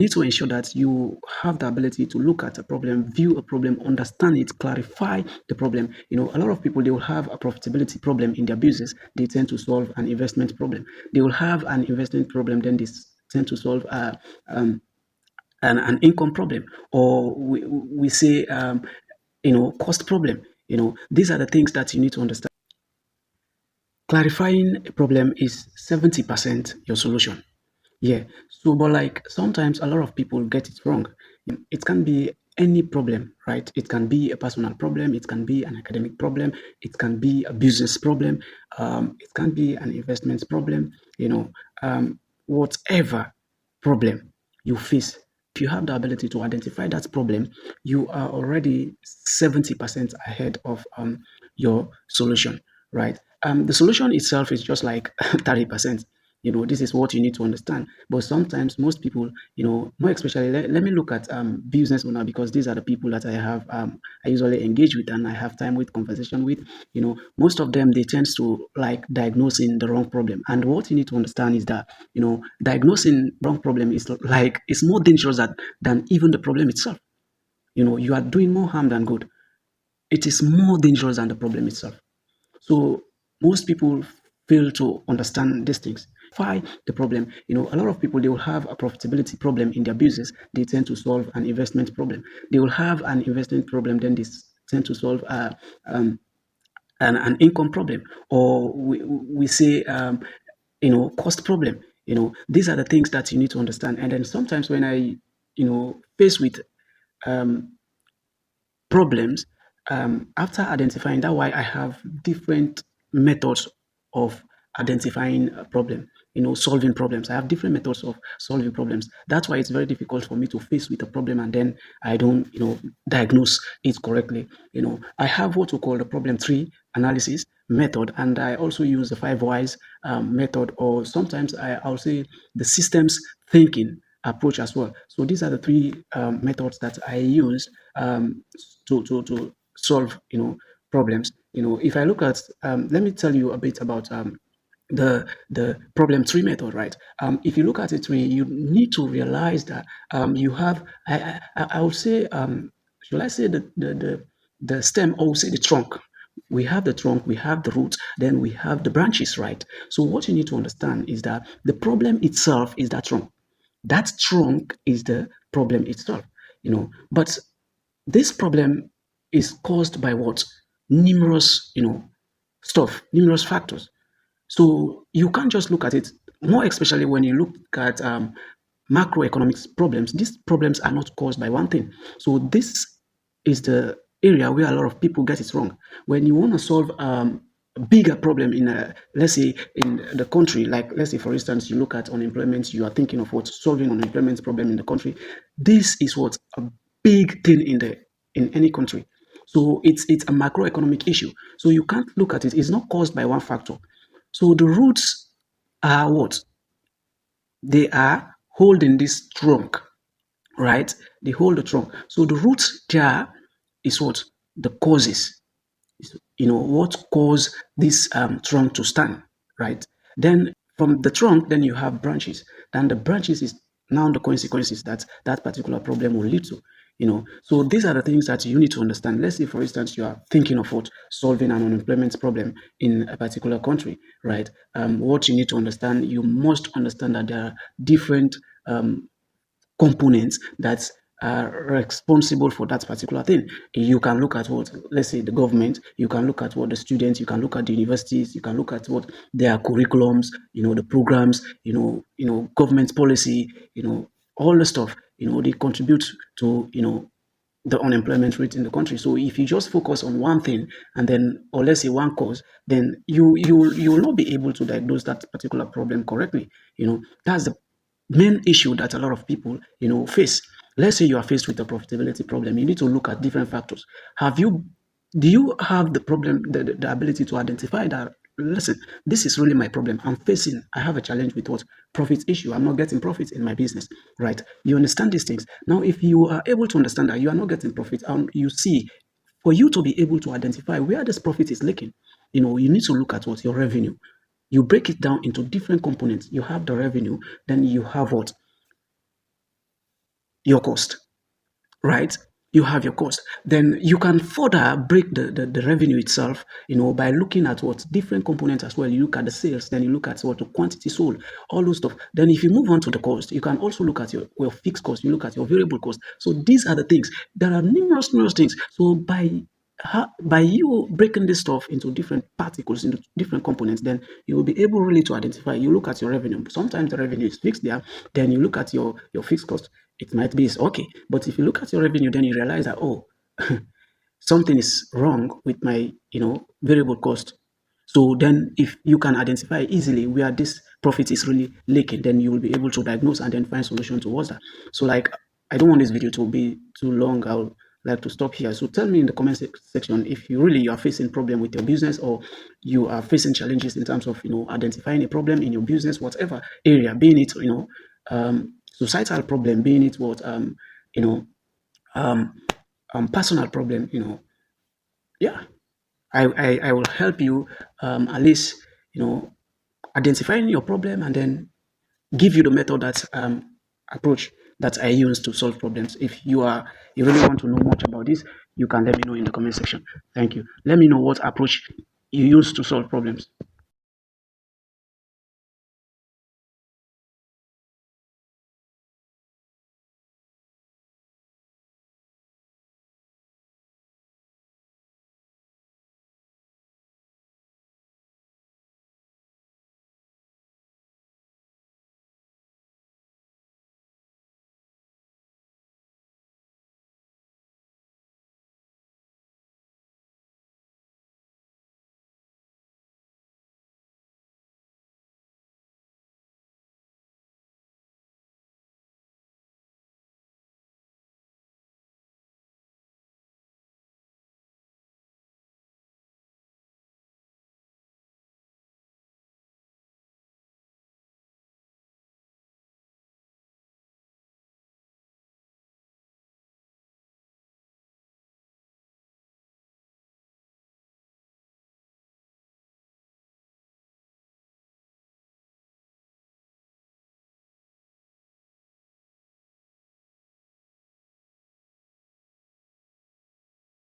need to ensure that you have the ability to look at a problem, view a problem, understand it, clarify the problem. A lot of people, they will have a profitability problem in their business. They tend to solve an investment problem. They will have an investment problem, then they tend to solve um, an income problem, or we say cost problem. These are the things that you need to understand. Clarifying a problem is 70% your solution. Yeah. So, but like sometimes a lot of people get it wrong. It can be any problem, right? It can be a personal problem. It can be an academic problem. It can be a business problem. It can be an investment problem. Whatever problem you face, if you have the ability to identify that problem, you are already 70% ahead of your solution, right? The solution itself is just like 30%. This is what you need to understand. But sometimes most people, more especially, let me look at business owner, because these are the people that I usually engage with and I have time with, conversation with. Most of them, they tend to like diagnosing the wrong problem. And what you need to understand is that, diagnosing wrong problem is like, it's more dangerous than even the problem itself. You are doing more harm than good. It is more dangerous than the problem itself. So most people fail to understand these things. Why the problem? A lot of people, they will have a profitability problem in their business. They tend to solve an investment problem. They will have an investment problem, then they tend to solve um, an income problem, or we say cost problem. These are the things that you need to understand. And then sometimes when I face with um, problems, after identifying that, why I have different methods of identifying a problem, solving problems. I have different methods of solving problems. That's why it's very difficult for me to face with a problem and then I don't diagnose it correctly. I have what we call the problem tree analysis method, and I also use the five whys method, or sometimes I'll say the systems thinking approach as well. So these are the three methods that I use to solve problems. If I look at let me tell you a bit about the problem tree method, right? If you look at it, you need to realize that you have I would say should I say the stem, or say the trunk. We have the trunk, we have the roots, then we have the branches, right? So what you need to understand is that the problem itself is that trunk. That trunk is the problem itself. But this problem is caused by what? Numerous, numerous factors. So you can't just look at it, more especially when you look at macroeconomics problems. These problems are not caused by one thing. So this is the area where a lot of people get it wrong. When you want to solve a bigger problem in let's say in the country, like let's say for instance, you look at unemployment, you are thinking of what, solving unemployment problem in the country. This is what a big thing in any country. So it's a macroeconomic issue. So you can't look at it. It's not caused by one factor. So the roots are what? They are holding this trunk, right? They hold the trunk. So the roots there is what? The causes. What caused this trunk to stand, right? Then from the trunk, then you have branches. And the branches is now the consequences that that particular problem will lead to. So these are the things that you need to understand. Let's say, for instance, you are thinking of what, solving an unemployment problem in a particular country, right? What you need to understand, you must understand that there are different components that are responsible for that particular thing. You can look at what, let's say, the government, you can look at what, the students, you can look at the universities, you can look at what their curriculums, the programs, government policy, all the stuff, they contribute to, the unemployment rate in the country. So if you just focus on one thing and then, or let's say one cause, then you will not be able to diagnose that particular problem correctly. That's the main issue that a lot of people face. Let's say you are faced with a profitability problem. You need to look at different factors. Have you Do you have the problem, the ability to identify that, listen, this is really my problem. I have a challenge with what? Profit issue. I'm not getting profit in my business, right? You understand these things. Now, if you are able to understand that you are not getting profit, you see, for you to be able to identify where this profit is leaking, you need to look at what? Your revenue. You break it down into different components. You have the revenue, then you have what? your cost, right? You have your cost. Then you can further break the revenue itself, by looking at what different components as well. You look at the sales, then you look at what the quantity sold, all those stuff. Then if you move on to the cost, you can also look at your fixed cost, you look at your variable cost. So these are the things. There are numerous things. So by you breaking this stuff into different particles, into different components, then you will be able really to identify. You look at your revenue. Sometimes the revenue is fixed there. Then you look at your fixed cost. It might be it's okay, but if you look at your revenue, then you realize that, oh, something is wrong with my variable cost. So then if you can identify easily where this profit is really leaking, then you will be able to diagnose and then find solution towards that. So like, I don't want this video to be too long. I'll like to stop here. So tell me in the comment section if you are facing problem with your business, or you are facing challenges in terms of identifying a problem in your business, whatever area, being it societal problem, being it what you know um personal problem. Yeah, I will help you, at least you know identifying your problem, and then give you the method that approach that I use to solve problems. If you really want to know much about this, you can let me know in the comment section. Thank you. Let me know what approach you use to solve problems.